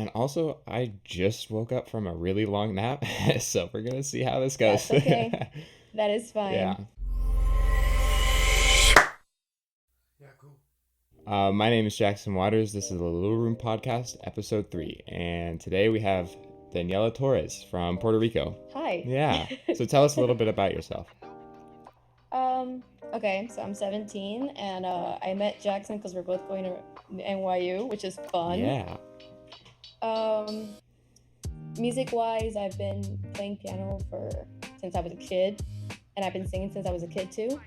And also, I just woke up from a really long nap, so we're gonna see how this goes. That's okay. That is Yeah. fine. My name is Jackson Waters. This is the Little Room Podcast, episode 3. And today we have Daniela Torres from Puerto Rico. Hi. Yeah. So tell us a little bit about yourself. Okay, so I'm 17 and I met Jackson because we're both going to NYU, which is fun. Yeah. Um, Music-wise, I've been playing piano since I was a kid, and I've been singing since I was a kid too.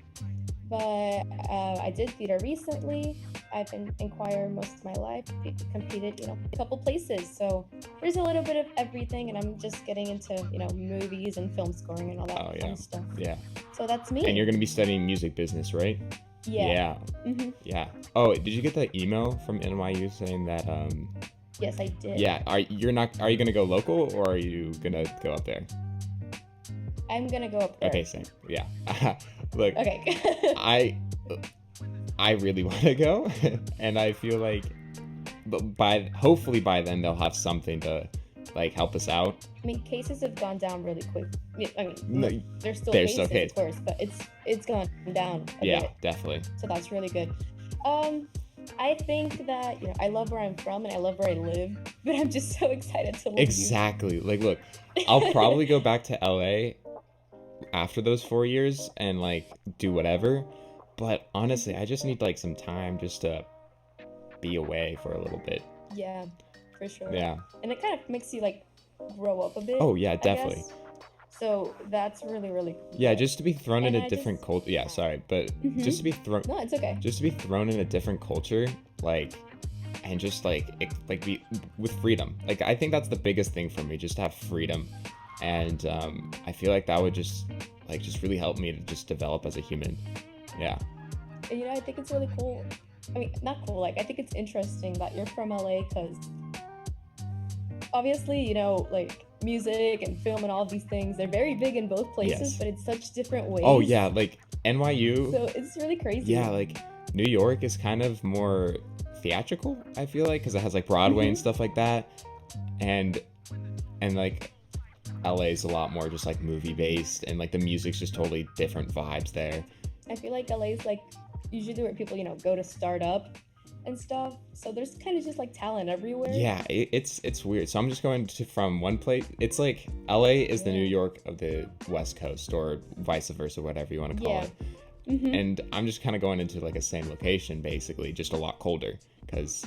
But I did theater recently. I've been in choir most of my life, competed, a couple places. So there's a little bit of everything, and I'm just getting into, movies and film scoring and all that Oh, yeah. fun stuff. Yeah. So that's me. And you're gonna be studying music business, right? Yeah. Yeah. Yeah. Oh, did you get that email from NYU saying that Yes, I did. yeah, are you gonna go local or are you gonna go up there? I'm gonna go up there. Okay, same. Yeah. Look, Okay. I really want to go, and I feel like hopefully by then they'll have something to like help us out. I mean, cases have gone down really quick. I mean, No, there's still there's cases, still of course, but it's gone down a Yeah, bit. definitely. So that's really good. I think that I love where I'm from and I love where I live, but I'm just so excited to leave. Exactly. Like, look, I'll probably go back to LA after those 4 years and like do whatever. But honestly, I just need like some time just to be away for a little bit. Yeah, for sure. Yeah. And it kind of makes you like grow up a bit. Oh yeah, I definitely. guess. So that's really, really cool. Yeah, just to be thrown in And a I different just culture. Yeah, sorry, but Mhm. just to be thrown, No, it's okay. just to be thrown in a different culture, like, and just like be with freedom. Like, I think that's the biggest thing for me, just to have freedom, and I feel like that would just really help me to just develop as a human. Yeah. And I think it's really cool. I mean, not cool. Like, I think it's interesting that you're from LA because obviously, like music and film and all these things, they're very big in both places, Yes. but it's such different ways. Oh yeah, like NYU. So it's really crazy. Yeah, like New York is kind of more theatrical, I feel like, because it has like Broadway and Mhm. stuff like that, and like LA is a lot more just like movie based, and like the music's just totally different vibes there. I feel like LA is like usually where people, go to start up and stuff. So there's kind of just like talent everywhere. Yeah, it's weird. So I'm just going to from one place. It's like LA is the New Yeah. York of the West Coast, or vice versa, whatever you want to call Yeah. it. Mhm. And I'm just kind of going into like a same location, basically, just a lot colder, because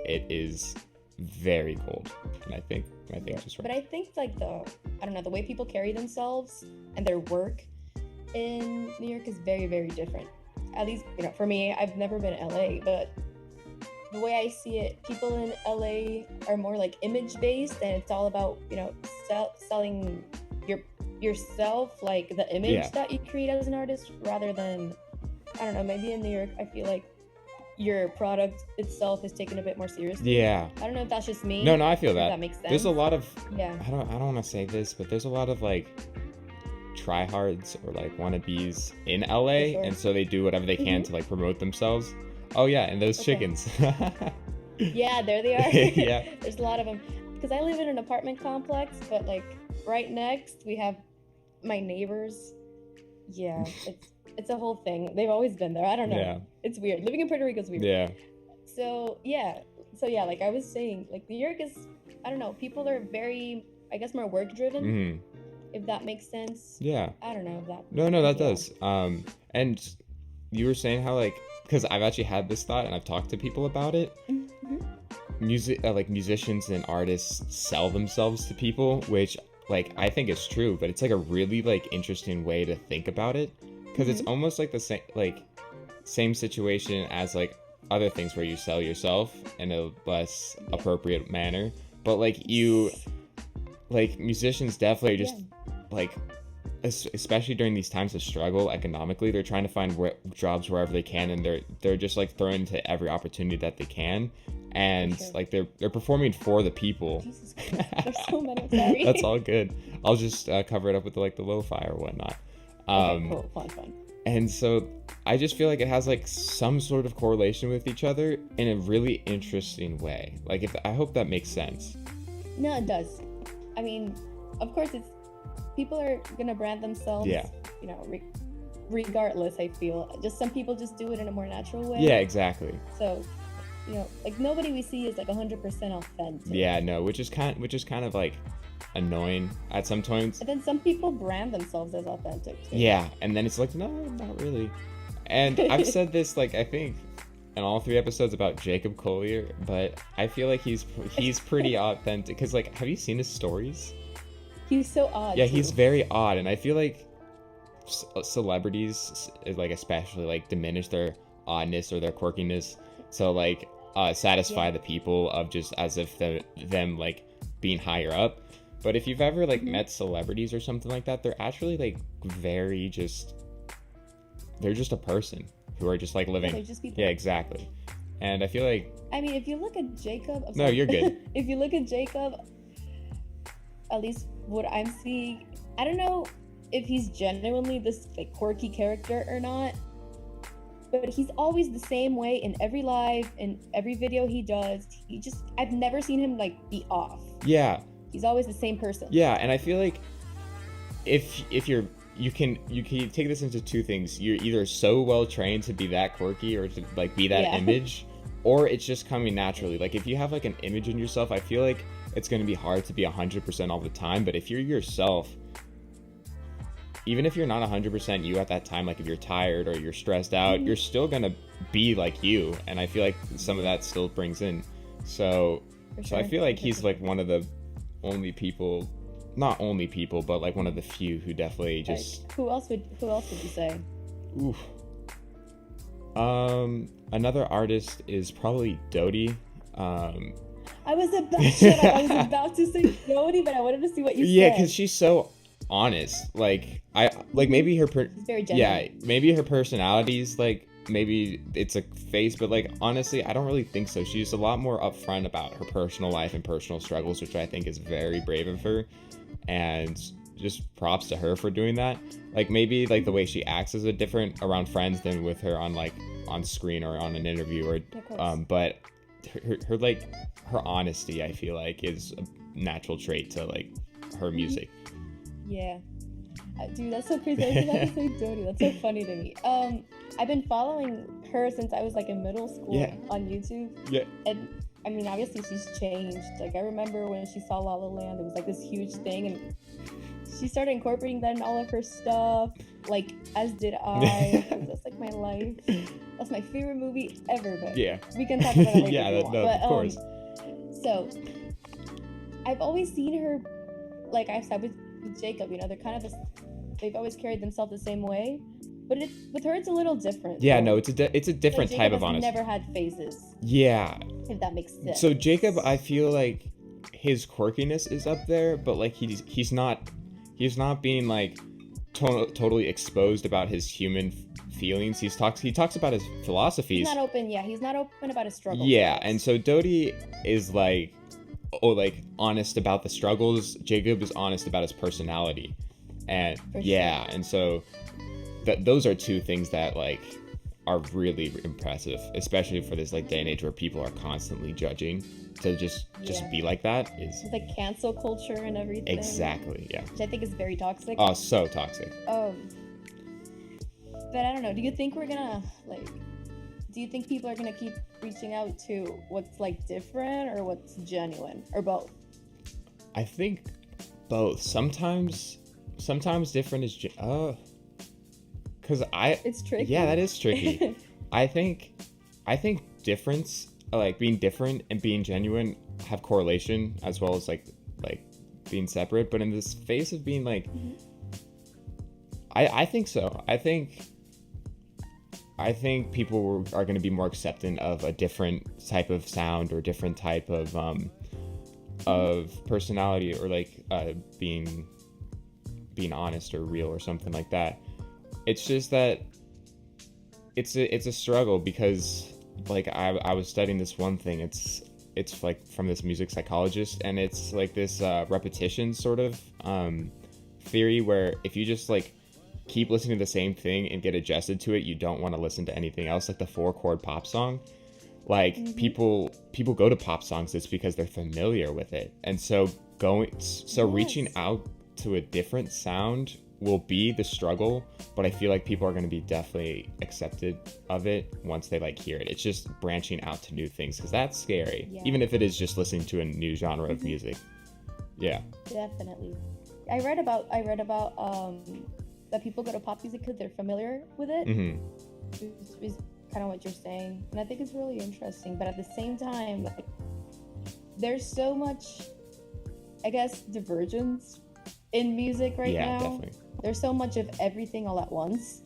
it is very cold. And I think Yeah. just But right. I think like I don't know, the way people carry themselves and their work in New York is very, very different. At least, for me, I've never been to LA, but the way I see it, people in LA are more like image based, and it's all about selling yourself, like the image Yeah. that you create as an artist, rather than I don't know. Maybe in New York, I feel like your product itself is taken a bit more seriously. Yeah. I don't know if that's just me. No, I feel If that. that makes sense. There's a lot of Yeah. I don't want to say this, but there's a lot of like tryhards or like wannabes in LA, For sure. and so they do whatever they can Mhm. to like promote themselves. Oh yeah, and those Okay. chickens. Yeah, there they are. Yeah. There's a lot of them. Because I live in an apartment complex, but like right next we have my neighbors. Yeah, it's a whole thing. They've always been there. I don't know. Yeah. It's weird. Living in Puerto Rico is weird. Yeah. So yeah. Like I was saying, like New York is, I don't know, people are very, I guess, more work driven, Hmm. if that makes sense. Yeah. I don't know if that. No, that Yeah. does. And you were saying how like, because I've actually had this thought and I've talked to people about it. Mhm. Like musicians and artists sell themselves to people, which like I think is true, but it's like a really like interesting way to think about it, because it's Mhm. almost like the same situation as like other things where you sell yourself in a less Yeah. appropriate manner, but like musicians definitely just like especially during these times of struggle economically, they're trying to find jobs wherever they can, and they're just like thrown into every opportunity that they can, and sure. like they're performing for the people. Jesus Christ. There's so many. Sorry. That's all good. I'll just cover it up with like the lo-fi or whatnot. Okay, cool. Fun. And so I just feel like it has like some sort of correlation with each other in a really interesting way. Like I hope that makes sense. No, it does. I mean, of course, it's people are gonna brand themselves. Yeah. You know, regardless. I feel just some people just do it in a more natural way. Yeah, exactly. So, like nobody we see is like 100% authentic. Yeah, no, which is kind of like annoying at some points. And then some people brand themselves as authentic too. Yeah, and then it's like, no, not really. And I've said this, like, I think in all 3 episodes about Jacob Collier, but I feel like he's pretty authentic. Because, like, have you seen his stories? He's so odd. Yeah, too. he's very odd, and I feel like celebrities, like, especially, like, diminish their oddness or their quirkiness to, like, satisfy the people of just as if them, like, being higher up. But if you've ever, like, met celebrities or something like that, they're actually, like, very just... They're just a person who are just, like, living... They're just people. Yeah, exactly. And I feel like... I mean, if you look at Jacob... No, you're good. If you look at Jacob, at least what I'm seeing, I don't know if he's genuinely this, like, quirky character or not, but he's always the same way in every live, in every video he does. I've never seen him, like, be off. Yeah. He's always the same person. Yeah, and I feel like if you can take this into 2 things. You're either so well trained to be that quirky or to, like, be that image, or it's just coming naturally. Like, if you have, like, an image in yourself, I feel like it's going to be hard to be 100% all the time. But if you're yourself, even if you're not 100% you at that time, like if you're tired or you're stressed out, you're still going to be like you. And I feel like some of that still brings in. So I feel like he's, like, one of the only people, not only people, but, like, one of the few who definitely just... Like, who else would you say? Oof. Another artist is probably Dodie. I was about to say Dodie, but I wanted to see what you said. Yeah, because she's so honest. Like, maybe her... She's very genuine. Yeah, maybe her personality's, like, maybe it's a face, but, like, honestly, I don't really think so. She's a lot more upfront about her personal life and personal struggles, which I think is very brave of her. And just props to her for doing that. Like, maybe, like, the way she acts is a different around friends than with her on, like, on screen or on an interview, or but her like, her honesty, I feel like, is a natural trait to, like, her music. Yeah. Dude, that's so crazy. I was about to say Dodie. That's so funny to me. I've been following her since I was, like, in middle school on YouTube. Yeah. And I mean, obviously she's changed. Like, I remember when she saw La La Land, it was, like, this huge thing, and she started incorporating that in all of her stuff, like, as did I. That's, like, my life. That's my favorite movie ever, but we can talk about it later. Yeah, if you want. of course. So, I've always seen her, like I said with Jacob, they're kind of this, they've always carried themselves the same way, but with her it's a little different. Yeah, no, it's a different type of honesty. Never had phases. Yeah. If that makes sense. So Jacob, I feel like his quirkiness is up there, but, like, he's not being, like, totally exposed about his human feelings. He talks about his philosophies. He's not open. Yeah, he's not open about his struggles. Yeah, and so Dodie is, like, honest about the struggles. Jacob is honest about his personality, and and so those are 2 things that, like, are really impressive, especially for this, like, day and age where people are constantly judging. To just be like that is... With, like, cancel culture and everything. Exactly, yeah. Which I think is very toxic. Oh, so toxic. But I don't know. Do you think we're gonna, like... Do you think people are gonna keep reaching out to what's, like, different or what's genuine? Or both? I think both. Sometimes different is... Because It's tricky. Yeah, that is tricky. I think difference, like, being different and being genuine, have correlation as well as, like being separate. But in this phase of being, like... I think so. I think people are going to be more accepting of a different type of sound or different type of personality, or, like, being honest or real or something like that. It's just that it's a struggle, because, like, I was studying this one thing. It's like from this music psychologist, and it's like this repetition sort of theory, where if you just, like, keep listening to the same thing and get adjusted to it, you don't want to listen to anything else, like the 4-chord pop song. Like Mm-hmm. people go to pop songs, it's because they're familiar with it. And so reaching Yes. out to a different sound will be the struggle, but I feel like people are going to be definitely accepted of it once they like hear it. It's just branching out to new things, because that's scary, Yeah. even if it is just listening to a new genre of Mm-hmm. music. Yeah. Definitely. I read about that people go to pop music because they're familiar with it, Mm-hmm. which is kind of what you're saying, and I think it's really interesting. But at the same time, like, there's so much, I guess, divergence in music right Yeah, now. definitely. There's so much of everything all at once,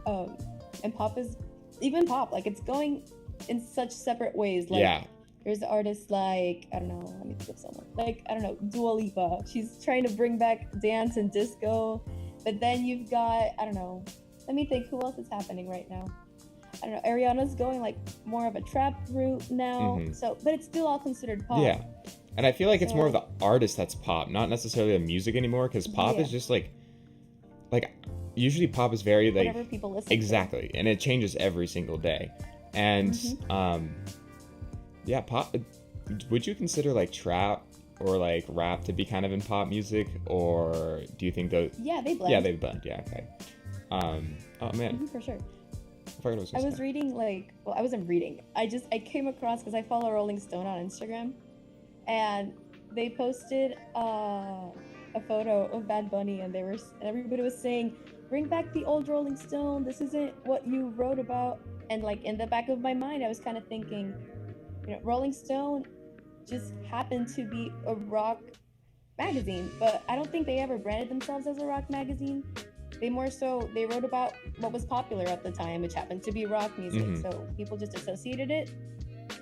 and pop is even pop. Like, it's going in such separate ways. Like, Yeah. there's artists like, I don't know, let me think of someone. Like, I don't know, Dua Lipa. She's trying to bring back dance and disco. But then you've got, I don't know, let me think, who else is happening right now? I don't know, Ariana's going like more of a trap route now. Mhm. So, but it's still all considered pop. Yeah. And I feel like it's more of So- the artist that's pop, not necessarily the music anymore, because pop Yeah. is just like usually pop is very like Whatever people listen exactly, and it changes every single day. And Mhm. yeah, pop. Would you consider like trap or like rap to be kind of in pop music, or do you think those? to. Yeah, they blend. Yeah, they blend. Yeah, okay. Oh man, For sure. I forgot what I was I gonna was say. reading I wasn't reading. I came across, because I follow Rolling Stone on Instagram, and they posted a photo of Bad Bunny, and everybody was saying, "Bring back the old Rolling Stone. This isn't what you wrote about." And like, in the back of my mind, I was kind of thinking, Rolling Stone just happened to be a rock magazine, but I don't think they ever branded themselves as a rock magazine. They wrote about what was popular at the time, which happened to be rock music. Mhm. So people just associated it.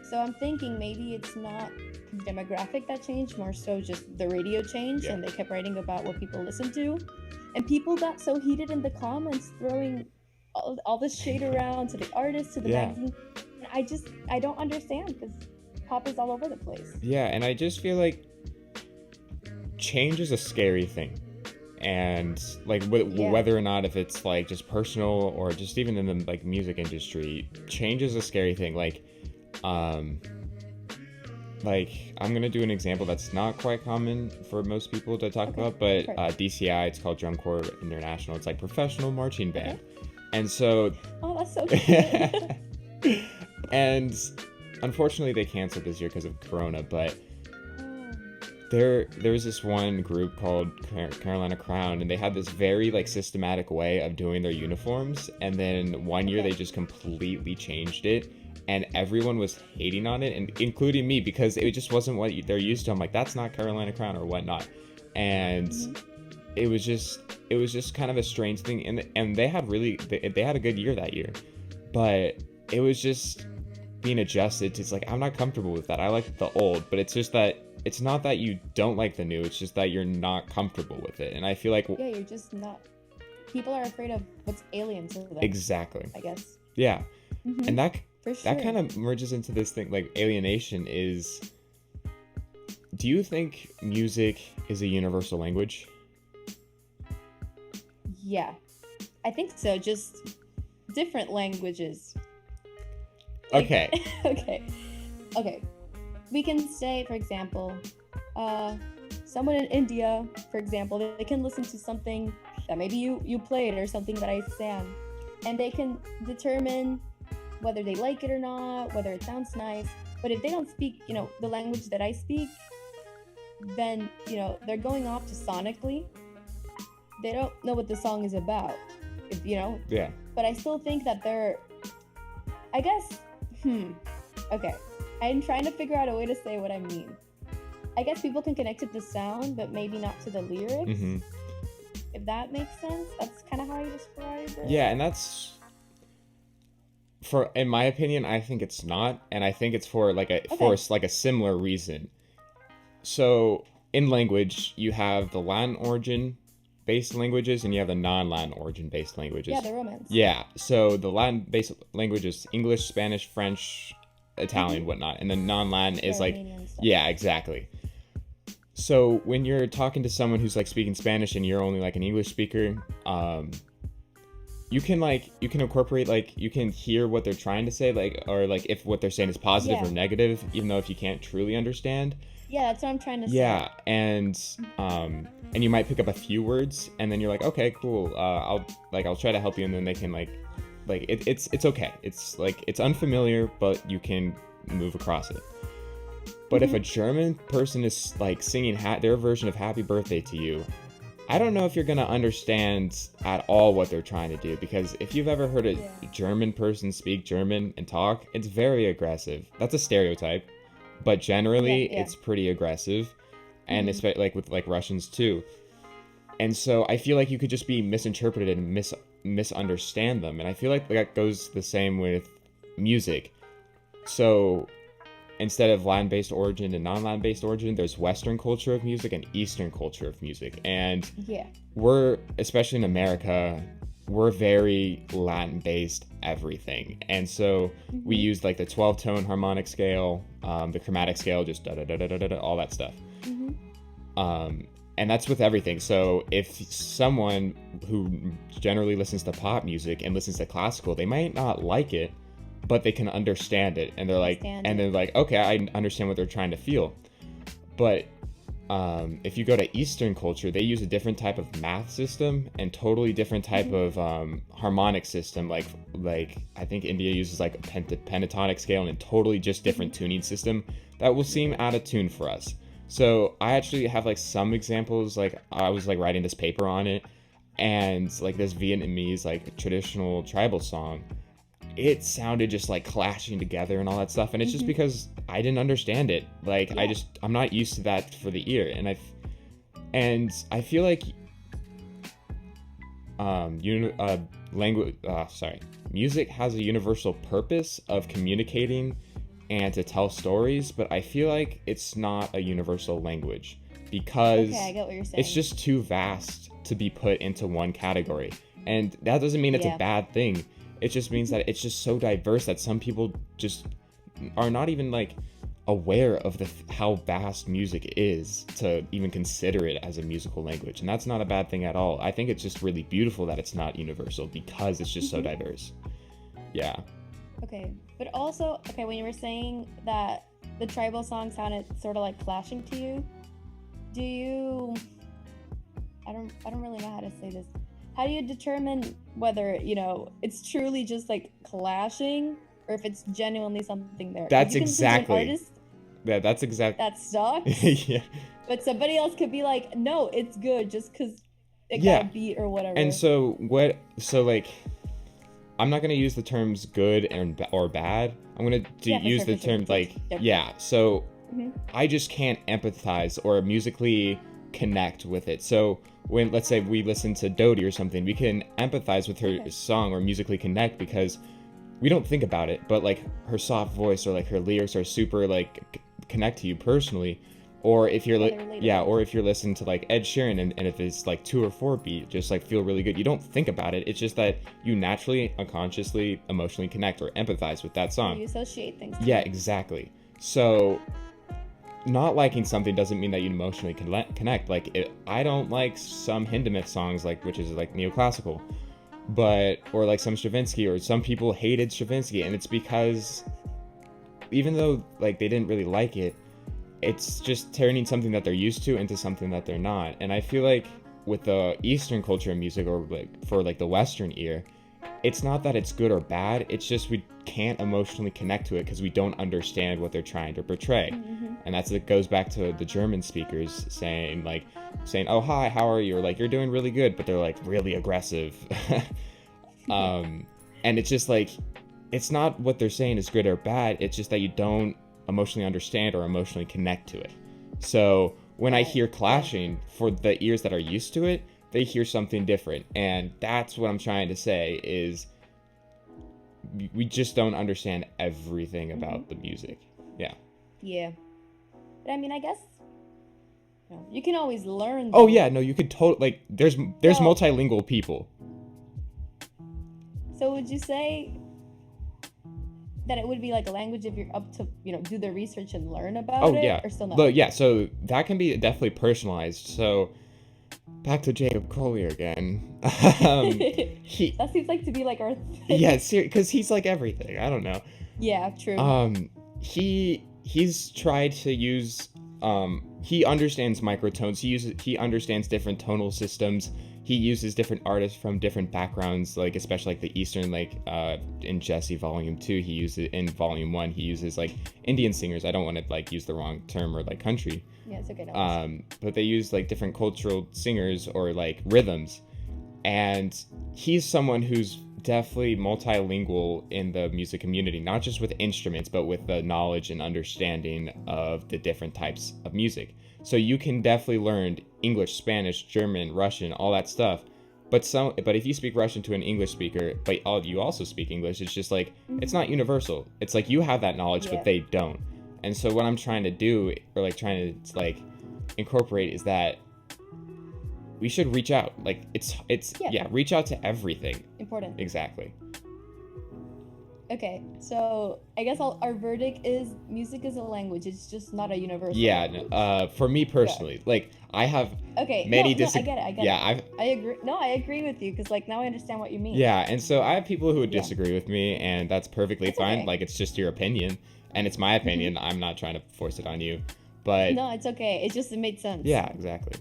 So I'm thinking maybe it's not the demographic that changed, more so just the radio changed, Yeah. and they kept writing about what people listened to. And people got so heated in the comments, throwing all this shade around to the artist, to the Yeah. magazine. And I don't understand, because pop is all over the place. Yeah, and I just feel like change is a scary thing. And like Yeah. whether or not if it's like just personal or just even in the like music industry, change is a scary thing. Like I'm gonna do an example that's not quite common for most people to talk Okay, about, but great. DCI, it's called Drum Corps International. It's like professional marching band. And so Oh, that's so cool. and unfortunately they canceled this year because of Corona, but Oh. there's this one group called Carolina Crown, and they had this very like systematic way of doing their uniforms, and then one year Okay. they just completely changed it, and everyone was hating on it, and including me, because it just wasn't what they're used to. I'm like, that's not Carolina Crown or whatnot. And it was just kind of a strange thing, and they had a good year that year, but it was just being adjusted to, it's like, I'm not comfortable with that. I like the old, but it's just that it's not that you don't like the new, it's just that you're not comfortable with it. And I feel like Yeah, you're just not. People are afraid of what's alien to them. exactly. I guess. Yeah. Mhm. And that For sure. kind of merges into this thing, like alienation is, do you think music is a universal language? Yeah, I think so. Just different languages. Like- Okay. Okay. We can say, for example, someone in India, for example, they can listen to something that maybe you played, or something that I sang, and they can determine whether they like it or not, whether it sounds nice. But if they don't speak, the language that I speak, then, they're going off to sonically. They don't know what the song is about, Yeah. but I still think that I guess, okay. I'm trying to figure out a way to say what I mean. I guess people can connect to the sound, but maybe not to the lyrics. Mm-hmm. If that makes sense. That's kind of how you describe it. Yeah, and that's, in my opinion, I think it's not, and I think it's for like a similar reason. So in language, you have the Latin origin based languages, and you have the non-Latin origin based languages. Yeah, the Romance. Yeah, so the Latin based languages, English, Spanish, French, Italian, whatnot, and then non-Latin is like, Armenian stuff. yeah, exactly. So when you're talking to someone who's like speaking Spanish and you're only like an English speaker, you can incorporate, like, you can hear what they're trying to say, like, or like if what they're saying is positive Yeah. or negative, even though if you can't truly understand. Yeah, that's what I'm trying to say. Yeah, and you might pick up a few words, and then you're like, okay, cool. I'll try to help you, and then they can it's okay. It's like it's unfamiliar, but you can move across it. But if a German person is like singing their version of Happy Birthday to you, I don't know if you're gonna understand at all what they're trying to do, because if you've ever heard a Yeah. German person speak German and talk, it's very aggressive. That's a stereotype, but Yeah, generally yeah. it's pretty aggressive, and Mhm. especially like with like Russians too. And so I feel like you could just be misinterpreted and misunderstand them, and I feel like that goes the same with music. So instead of Latin-based origin and non-Latin-based origin, there's Western culture of music and Eastern culture of music. And Yeah. we're, especially in America, we're very Latin-based everything. And so we Mhm. use like the 12-tone harmonic scale, the chromatic scale, just da-da-da-da-da-da, all that stuff. Mhm. And that's with everything. So if someone who generally listens to pop music and listens to classical, they might not like it, but they can understand it, and Understand it. they're like, okay, I understand what they're trying to feel. But if you go to Eastern culture, they use a different type of math system and totally different type of harmonic system. Like I think India uses like a pentatonic scale and a totally just different tuning system that will seem out of tune for us. So I actually have like some examples. Like I was like writing this paper on it, and like this Vietnamese like traditional tribal song, it sounded just like clashing together and all that stuff, and it's just Mhm. because I didn't understand it. Like Yeah. I'm not used to that for the ear, and I feel like language music has a universal purpose of communicating and to tell stories, but I feel like it's not a universal language because Okay, I get what you're it's saying. just too vast to be put into one category. And that doesn't mean it's a Yeah. bad thing. It just means that it's just so diverse that some people just are not even like aware of how vast music is to even consider it as a musical language. And that's not a bad thing at all. I think it's just really beautiful that it's not universal because it's just so Mhm. diverse. Yeah. Okay, but also, okay, when you were saying that the tribal song sounded sort of like clashing to you, do you? I don't really know how to say this. How do you determine whether it's truly just like clashing, or if it's genuinely something there? Because That's you can listen to an exactly. artist Yeah, that's exact. that sucks, Yeah. but somebody else could be like, no, it's good just because it got a Yeah. beat or And whatever. so like I'm not going to use the terms good or bad. I'm going to Yeah, for use sure, the for sure. term Yep, like, yep. yeah. So Hmm. I just can't empathize or musically connect with it. So when, let's say we listen to Dodie or something, we can empathize with her Okay. song or musically connect because we don't think about it, but like her soft voice or like her lyrics are super like connect to you personally. Or if you're Yeah, they're yeah, relatable. or if you're listening to like Ed Sheeran, and if it's like 2 or 4 beat, just like feel really good. You don't think about it. It's just that you naturally, unconsciously, emotionally connect or empathize with that Yeah, song. you associate things to Yeah, it. exactly. So not liking something doesn't mean that you emotionally connect. Like I don't like some Hindemith songs, like which is like neoclassical, but or like some Stravinsky, or some people hated Stravinsky, and it's because even though like they didn't really like it, it's just turning something that they're used to into something that they're not. And I feel like with the Eastern culture of music, or like for like the Western ear, it's not that it's good or bad, it's just we can't emotionally connect to it because we don't understand what they're trying to portray. Mm-hmm. And it goes back to the German speakers saying, oh hi, how are you, or like you're doing really good, but they're like really aggressive. Yeah. And it's just like, it's not what they're saying is good or bad, it's just that you don't emotionally understand or emotionally connect to it. So when I Right. hear Yeah. clashing, for the ears that are used to it, they hear something different. And that's what I'm trying to say is we just don't understand everything Mm-hmm. about the music. Yeah. Yeah. But I mean, I guess you can always learn Oh though. yeah, no, you could totally like there's So, multilingual people. so would you say that it would be like a language if you're up to, do the research and learn about Oh it, yeah. or still no? But yeah, so that can be definitely personalized. So back to Jacob Collier again. He, That seems like to be like our yeah, thing. because he's like everything. I don't know. Yeah, true. He's tried to use he understands microtones. He understands different tonal systems. He uses different artists from different backgrounds, like especially like the Eastern, like in Jesse Volume 2, he uses in Volume 1, he uses like Indian singers. I don't want to like use the wrong term or like country. Yeah, it's okay. No. But they use like different cultural singers or like rhythms, and he's someone who's definitely multilingual in the music community, not just with instruments, but with the knowledge and understanding of the different types of music. So you can definitely learn English, Spanish, German, Russian, all that stuff. But if you speak Russian to an English speaker, but you also speak English, it's just like it's not universal. It's like you have that knowledge, but Yeah. they don't. And so what I'm trying to do, or like trying to like incorporate, is that we should reach out. Like Yeah. reach out to everything. Important. Exactly. Okay, so I guess our verdict is music is a language. It's just not a universal Yeah. language. For me personally, like I have Okay. many No, I get it. I get yeah, it. I agree. No, I agree with you because like now I understand what you mean. yeah, and so I have people who would Yeah. disagree with me, and that's perfectly It's fine. okay. Like it's just your opinion, and it's my opinion. I'm not trying to force it on you, but No, it's okay. It just it made sense. yeah, exactly.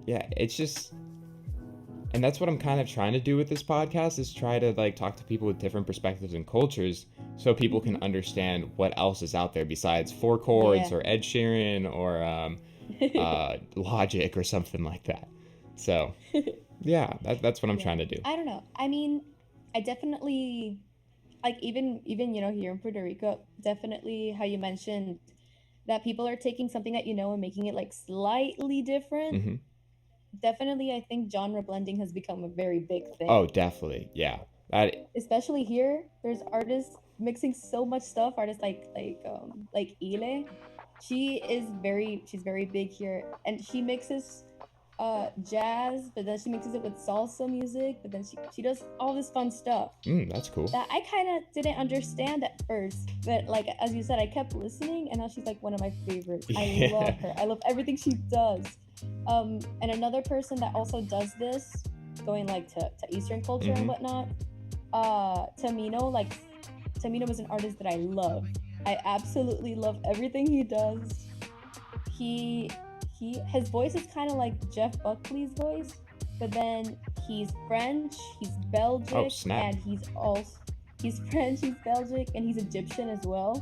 Yeah, it's just, and that's what I'm kind of trying to do with this podcast, is try to like talk to people with different perspectives and cultures, so people can understand what else is out there besides four chords Yeah. or Ed Sheeran or Logic or something like that. So yeah, that's what I'm Yeah. trying to do. I don't know. I mean, I definitely like even here in Puerto Rico, definitely how you mentioned that people are taking something that and making it like slightly different. Hmm. Definitely, I think genre blending has become a very big Oh, thing. definitely, yeah. That Especially here, there's artists mixing so much stuff. Artists like Ile, she's very big here, and she mixes jazz, but then she mixes it with salsa music, but then she does all this fun stuff that's cool. that I kind of didn't understand at first. But like as you said, I kept listening, and now she's like one of my favorites. I Yeah. love her. I love everything she does. And another person that also does this, going like to Eastern culture and Hmm. whatnot, Tamino. Like Tamino was an artist that I love. I absolutely love everything he does. He his voice is kind of like Jeff Buckley's voice, but then he's French, he's Oh, Belgic, snap. and he's French, he's Belgic, and he's Egyptian as well.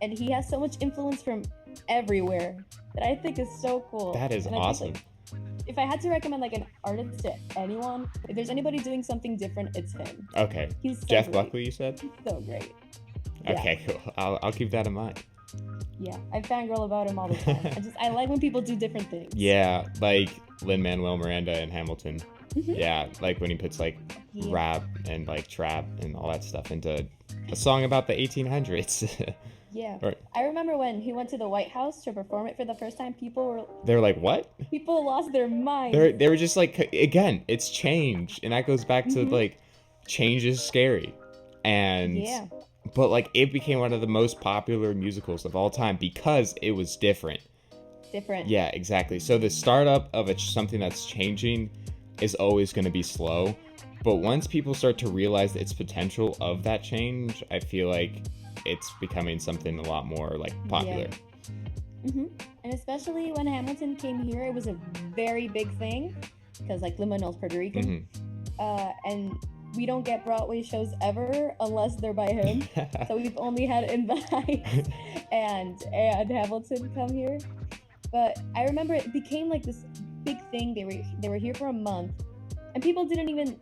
And he has so much influence from everywhere that I think is so cool. That is And I think awesome. like if I had to recommend like an artist to anyone, if there's anybody doing something different, it's him. Okay. He's so Jeff great. Buckley, you said? He's so great. Yeah. Okay, cool. I'll keep that in mind. Yeah, I fangirl about him all the time. I like when people do different things. Yeah, like Lin-Manuel Miranda in Hamilton. Mhm. Yeah, like when he puts like Yeah. rap and like trap and all that stuff into a song about the 1800s. Yeah. Or I remember when he went to the White House to perform it for the first time, they're like, what? people lost their minds. They were just like, again, it's change, and that goes back to Mhm. like, change is scary, and Yeah. but like it became one of the most popular musicals of all time because it was different. Different. Yeah, exactly. So the startup of something that's changing is always going to be slow, but once people start to realize its potential of that change, I feel like it's becoming something a lot more like popular. Hmm. And especially when Hamilton came here, it was a very big thing because like Lin-Manuel's Puerto Rican, and we don't get Broadway shows ever unless they're by him. So we've only had invites and Hamilton come here. But I remember it became like this big thing. They were here for a month, and people didn't even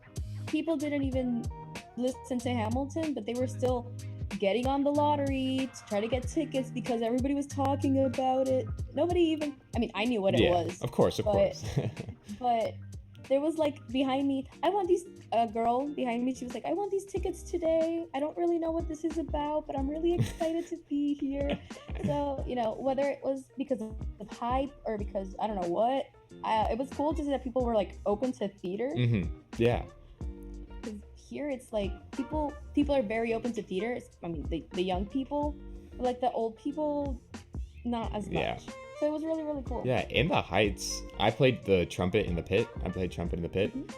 listen to Hamilton, but they were still getting on the lottery to try to get tickets because everybody was talking about it. Nobody even, I mean, I knew what it was, Of course. but there was like behind me, I want these, a girl behind me, she was like, I want these tickets today. I don't really know what this is about, but I'm really excited to be here. So, whether it was because of hype or because I don't know what, it was cool to see that people were like open to theater. Yeah. Because here it's like people are very open to theater. I mean, the young people, but like the old people, not as much. Yeah. So it was really, really cool. Yeah, in the Heights, I played the trumpet in the pit. I played trumpet in the pit. Mhm.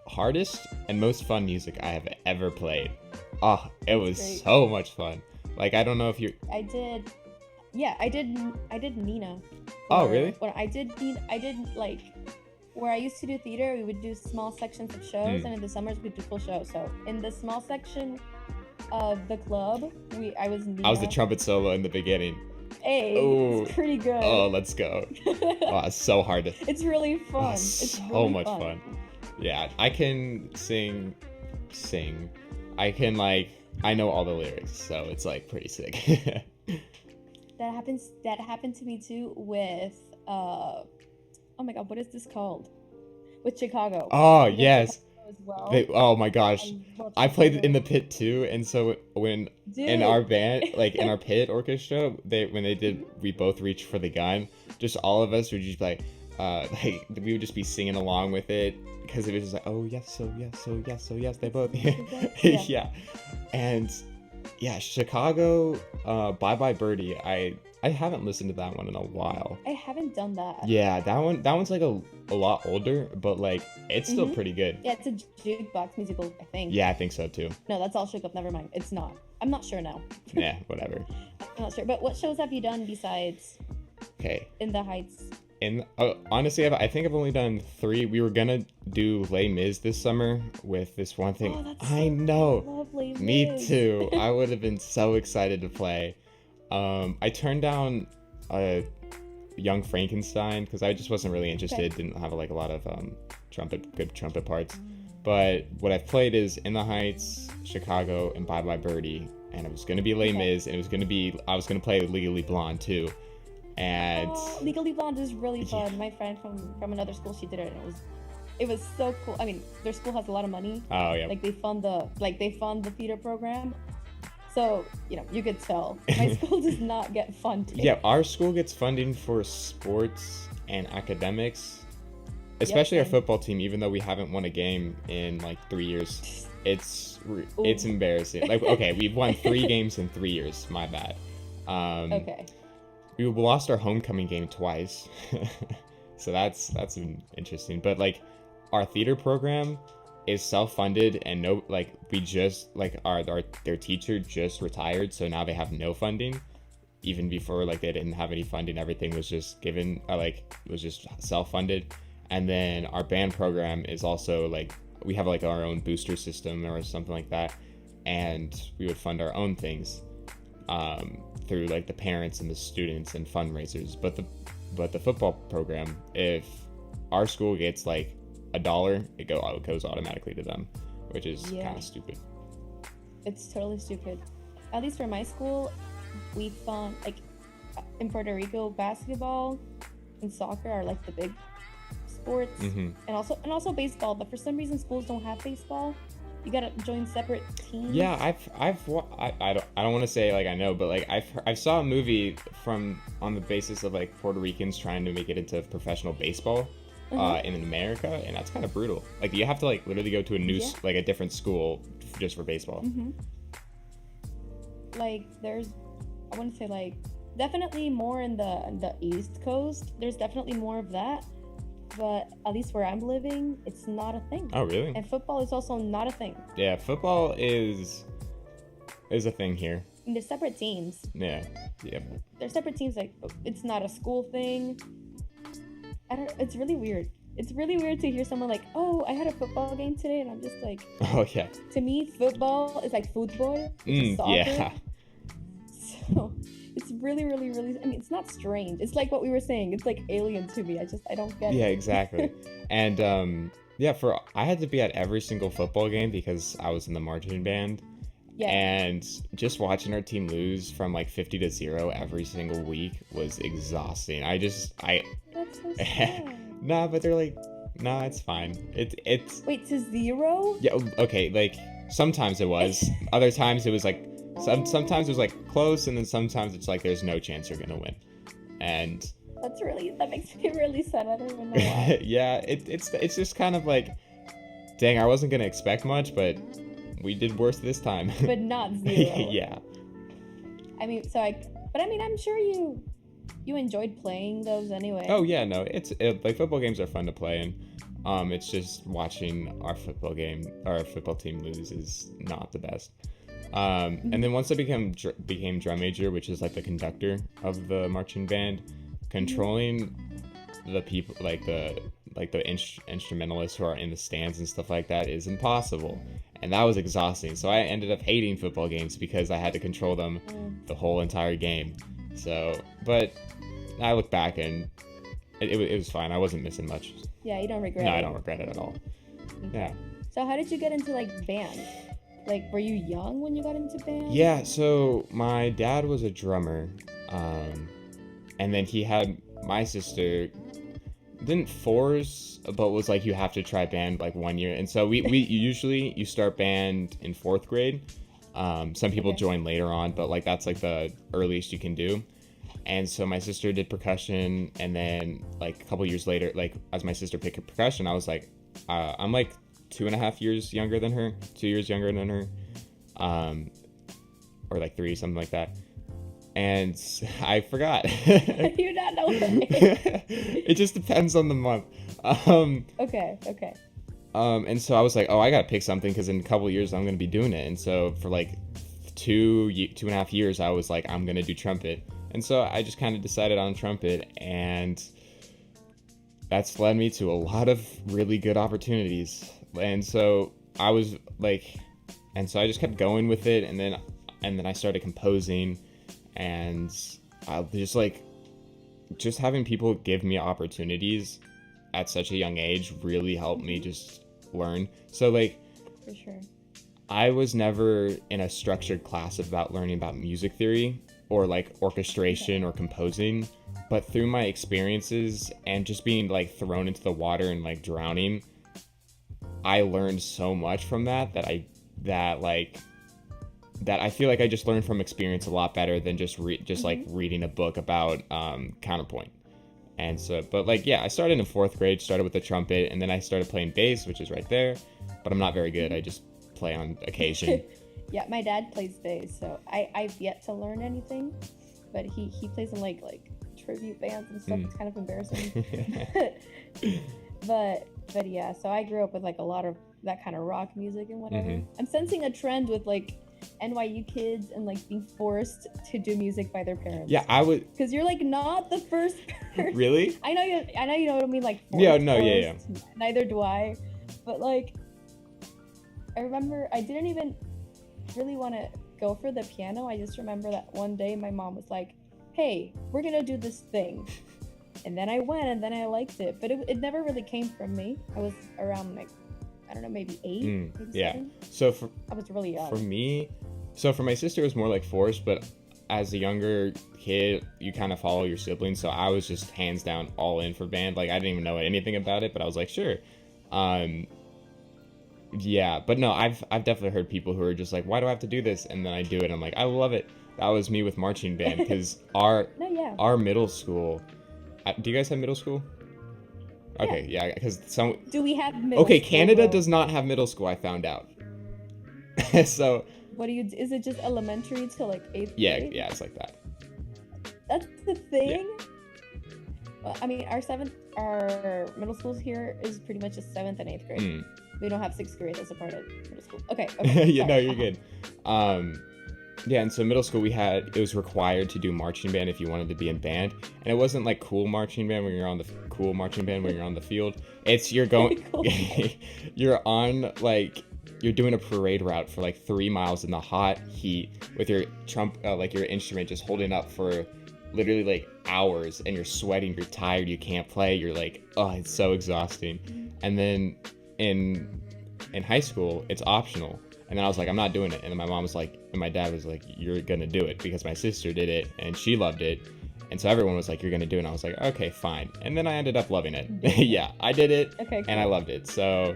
Hardest and most fun music I have ever played. Oh, it was Great. so much fun. Like, I don't know if you. I did. Yeah, I did Nina. Oh, Or really? when I did like where I used to do theater, we would do small sections of shows, and in the summers we'd do full shows. So in the small section of the club, I was Nina. I was the trumpet solo in the beginning. Hey, Oh, it's pretty good. oh, let's go. Oh, it's so hard to. It's really fun. Oh, It's so really much fun. Yeah, I can sing. I can like. I know all the lyrics, so it's like pretty sick. That happened to me too with oh my god, what is this called? With Chicago. Oh, We did yes. Chicago as well. Oh my gosh. love I played Chicago. in the pit too, and so when in Dude. our band, like in our pit orchestra, when they did, we both reached for the gun. Just all of us would just be like we would just be singing along with it because it was just like, oh yes, so yes, so yes, so yes, they both, Yeah. yeah, and yeah, Chicago, Bye Bye Birdie. I haven't listened to that one in a while. I haven't done that. Yeah, that one's like a lot older, but like it's still Mhm. pretty good. Yeah, it's a jukebox musical, I think. Yeah, I think so too. No, that's all shook up. Never mind. It's not. I'm not sure now. Yeah, whatever. I'm not sure. But what shows have you done besides Okay. In the Heights? Honestly, I think I've only done 3. We were gonna do Les Mis this summer with this one thing. Oh, that's I so know. Lovely. Me Liz. too. I would have been so excited to play. I turned down Young Frankenstein because I just wasn't really interested. Okay. Didn't have like a lot of good trumpet parts. But what I've played is In the Heights, Chicago, and Bye Bye Birdie. And it was gonna be Les Okay. Mis, and I was gonna play Legally Blonde too. And Oh, Legally Blonde is really fun. Yeah. My friend from another school, she did it, and it was so cool. I mean, their school has a lot of money. oh yeah, Like they fund the theater program. So, you could tell. My school does not get funded. yeah. Our school gets funding for sports and academics, especially our same. football team. Even though we haven't won a game in like 3 years, it's embarrassing. Like, okay, we've won 3 games in 3 years. My bad. Okay. We lost our homecoming game twice, so that's interesting. But like, our theater program is self-funded, and no, like, we just like their teacher just retired, so now they have no funding. Even before, like, they didn't have any funding, everything was just given, was just self-funded. And then our band program is also like, we have like our own booster system or something like that, and we would fund our own things through like the parents and the students and fundraisers. But the football program, if our school gets like $1, it goes automatically to them, which is Yeah. kind of stupid. It's totally stupid. At least for my school, we fund, like, in Puerto Rico, basketball and soccer are like the big sports, Mm-hmm. and also baseball. But for some reason, schools don't have baseball. You gotta join separate teams. Yeah, I don't want to say like I know, but like I saw a movie on the basis of like Puerto Ricans trying to make it into professional baseball in America, and that's kind of brutal. Like, you have to like literally go to a different school just for baseball. Mm-hmm. Like, I want to say, like, definitely more in the East Coast. There's definitely more of that, but at least where I'm living, it's not a thing. Oh, really? And football is also not a thing. Yeah, football is a thing here. And they're separate teams. Yeah. They're separate teams. Like, it's not a school thing. It's really weird. It's really weird to hear someone like, "Oh, I had a football game today," and I'm just like, Oh yeah. to me, football is like football, which is soccer. Yeah. So it's really, really, really. I mean, it's not strange. It's like what we were saying. It's like alien to me. I don't get it. Yeah, exactly. And I had to be at every single football game because I was in the marching band. Yeah. And just watching our team lose from like 50-0 every single week was exhausting. That's so sad. Nah, but they're like, nah, it's fine. It's Wait, to 0? yeah, okay, like sometimes it was. Other times it was like sometimes it was like close, and then sometimes it's like there's no chance you're gonna win. And That makes me really sad. I don't even know why. yeah, it's just kind of like, dang, I wasn't gonna expect much, but we did worse this time. But not 0. Yeah. I mean, I'm sure you enjoyed playing those anyway. Oh yeah, no, like football games are fun to play, and it's just watching our football team lose is not the best. And then once I became drum major, which is like the conductor of the marching band, controlling the people instrumentalists who are in the stands and stuff like that is impossible, and that was exhausting. So I ended up hating football games because I had to control them the whole entire game. So, but I look back and it was fine. I wasn't missing much. Yeah, you don't regret No, it. I don't regret it at all. Okay. Yeah. So how did you get into like band? Like, were you young when you got into band? Yeah, so my dad was a drummer, and then he had my sister, didn't force, but was like, you have to try band like 1 year. And so we usually, you start band in 4th grade. Some people join later on, but like that's like the earliest you can do. And so my sister did percussion, and then like a couple years later, like as my sister picked up percussion, I was like, I'm like 2.5 years younger than her, 2 years younger than her, or like 3, something like that. And I forgot. You're not know It just depends on the month. Okay. And so I was like, oh, I gotta pick something because in a couple of years I'm gonna be doing it. And so for like 2.5 years, I was like, I'm gonna do trumpet. And so I just kind of decided on trumpet, and that's led me to a lot of really good opportunities. And so I was like, and so I just kept going with it, and then I started composing, and I just having people give me opportunities at such a young age really helped me just learn. So like, for sure, I was never in a structured class about learning about music theory or like orchestration or composing, but through my experiences and just being like thrown into the water and like drowning, I learned so much from that I feel like I just learned from experience a lot better than just like reading a book about counterpoint. And so, but like, yeah, I started in 4th grade, started with the trumpet, and then I started playing bass, which is right there, but I'm not very good. I just play on occasion. Yeah, my dad plays bass, so I've yet to learn anything, but he plays in like tribute bands and stuff. It's kind of embarrassing. but yeah, so I grew up with like a lot of that kind of rock music and whatever. I'm sensing a trend with like NYU kids and like being forced to do music by their parents. Yeah, I would, because you're like not the first person. Really? I know you know what I mean, like forced, yeah, no, yeah. Neither do I, but like I remember I didn't even really want to go for the piano. I just remember that one day my mom was like, hey, we're gonna do this thing, and then I went, and then I liked it, but it never really came from me. I was around like, I don't know, maybe 8, maybe 7. So I was really young. For me, so for my sister it was more like forced, but as a younger kid you kind of follow your siblings, so I was just hands down all in for band. Like I didn't even know anything about it, but I was like, sure. Yeah, but no, I've definitely heard people who are just like, why do I have to do this? And then I do it, I'm like, I love it. That was me with marching band, because our middle school, do you guys have middle school? Okay, yeah, because some... Do we have middle Okay, school, Canada though? does not have middle school, I found out. So... Is it just elementary to like 8th grade? Yeah, it's like that. That's the thing? Yeah. Well, I mean, our middle schools here is pretty much just 7th and 8th grade. We don't have 6th grade as a part of middle school. Okay. Yeah, no, you're good. Yeah, and so middle school it was required to do marching band if you wanted to be in band, and it wasn't like cool marching band when you're on the field. It's you're going, you're on like, you're doing a parade route for like 3 miles in the hot heat with your like your instrument just holding up for literally like hours, and you're sweating, you're tired, you can't play, you're like, oh, it's so exhausting. And then in high school it's optional, and then I was like, I'm not doing it. And then my mom was like, and my dad was like, you're gonna do it, because my sister did it and she loved it, and so everyone was like, you're gonna do it. And I was like, okay, fine. And then I ended up loving it. Yeah, I did it. Okay, cool. And I loved it. So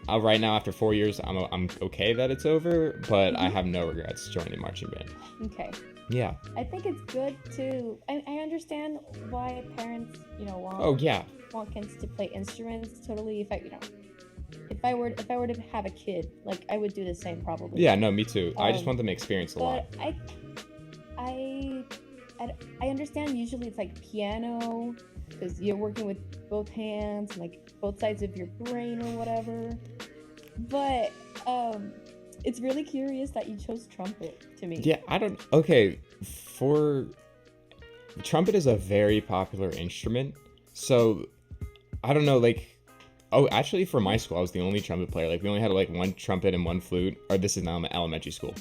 right now, after 4 years, I'm okay that it's over, but I have no regrets joining marching band. Okay. Yeah. I think it's good to... I understand why parents, want... Oh, yeah. Want kids to play instruments. Totally. If I were to have a kid, like, I would do the same probably. Yeah, no, me too. I just want them to experience a lot. But I I understand usually it's like piano because you're working with both hands and like both sides of your brain or whatever. But it's really curious that you chose trumpet to me. Yeah, I don't. Okay, for trumpet is a very popular instrument, so I don't know. Like, oh, actually, for my school, I was the only trumpet player. Like, we only had like one trumpet and one flute. Or this is now elementary school.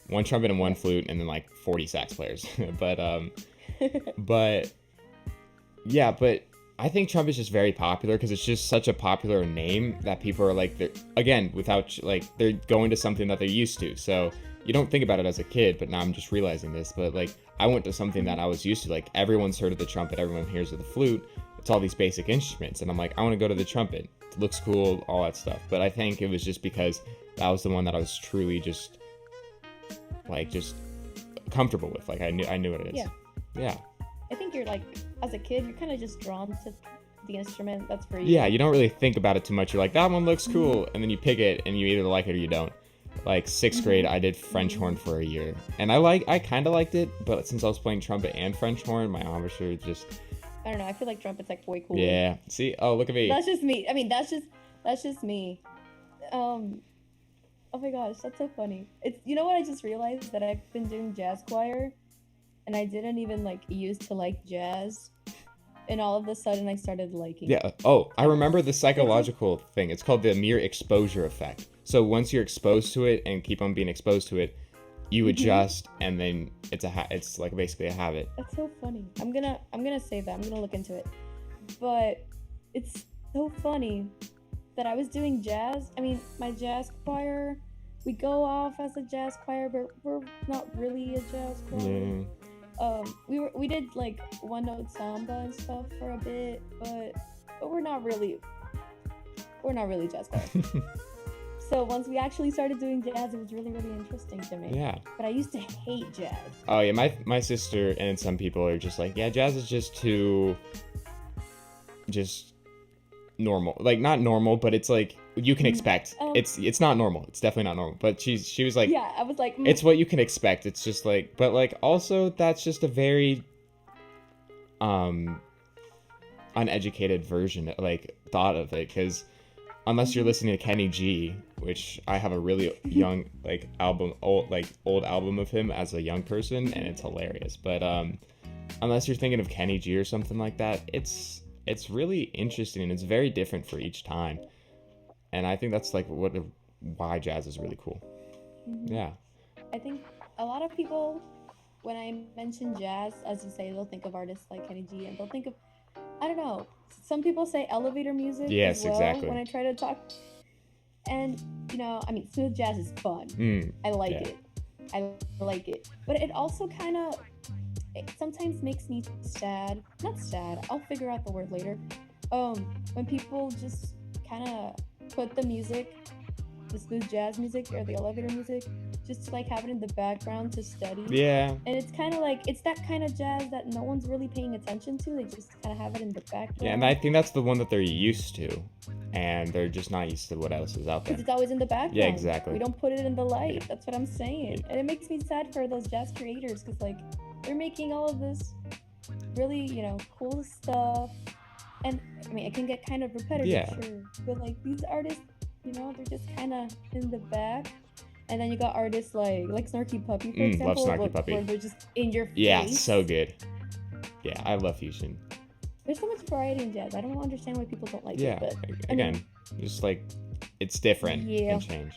One trumpet and one flute, and then like 40 sax players. But yeah, but I think trumpet's just very popular because it's just such a popular name that people are like, again, without like they're going to something that they're used to. So you don't think about it as a kid, but now I'm just realizing this. But like, I went to something that I was used to. Like, everyone's heard of the trumpet, everyone hears of the flute. It's all these basic instruments, and I'm like, I want to go to the trumpet. It looks cool, all that stuff. But I think it was just because that was the one that I was truly just comfortable with. Like, I knew what it is. Yeah. I think you're like, as a kid, you're kind of just drawn to the instrument that's for you. Yeah, you don't really think about it too much. You're like, that one looks cool, and then you pick it, and you either like it or you don't. Like, 6th grade, I did French horn for a year, and I kind of liked it, but since I was playing trumpet and French horn, my embouchure just... I don't know, I feel like trumpet's like way cooler. Yeah, see? Oh, look at me. That's just me. I mean, that's just me. Oh my gosh, that's so funny. You know what, I just realized that I've been doing jazz choir, and I didn't even like used to like jazz, and all of a sudden I started liking it. Yeah. Oh, I remember the psychological thing. It's called the mere exposure effect. So once you're exposed to it and keep on being exposed to it, you adjust, and then it's like basically a habit. That's so funny. I'm gonna save that. I'm gonna look into it. But it's so funny that I was doing jazz. I mean, my jazz choir, we go off as a jazz choir, but we're not really a jazz choir. Yeah. We did like one note samba and stuff for a bit, but we're not really jazz choir. So once we actually started doing jazz, it was really, really interesting to me. Yeah. But I used to hate jazz. Oh yeah, my sister and some people are just like, yeah, jazz is just too normal. Like, not normal, but it's like you can expect. It's not normal. It's definitely not normal. But she was like, yeah, I was like, it's what you can expect. It's just like, but like also that's just a very uneducated version, like, thought of it, because unless you're listening to Kenny G, which I have a really young old album of him as a young person, and it's hilarious. But unless you're thinking of Kenny G or something like that, it's really interesting, and it's very different for each time. And I think that's like why jazz is really cool. Yeah. I think a lot of people, when I mention jazz, as you say, they'll think of artists like Kenny G, and they'll think of, I don't know, some people say elevator music as well. Exactly. When I try to talk. And, you know, I mean, smooth jazz is fun. I like it. I like it. But it also kind of, it sometimes makes me sad. Not sad, I'll figure out the word later. When people just kind of put the music, the smooth jazz music or the elevator music, just to like have it in the background to study. Yeah. And it's kind of like, it's that kind of jazz that no one's really paying attention to. They just kind of have it in the background. Yeah, and I think that's the one that they're used to, and they're just not used to what else is out there. Because it's always in the background. Yeah, exactly. We don't put it in the light. That's what I'm saying. And it makes me sad for those jazz creators, because like they're making all of this really, you know, cool stuff. And I mean, it can get kind of repetitive, sure. But like these artists, you know, they're just kind of in the back. And then you got artists like Snarky Puppy, for example. Love Snarky Puppy. Where they're just in your face. Yeah, so good. Yeah, I love fusion. There's so much variety in jazz. I don't understand why people don't like it. But again, just like, it's different and change.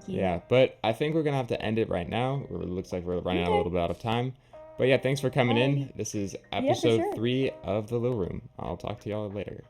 Yeah, but I think we're going to have to end it right now. It looks like we're running out a little bit out of time. But yeah, thanks for coming in. This is episode 3 of The Little Room. I'll talk to y'all later.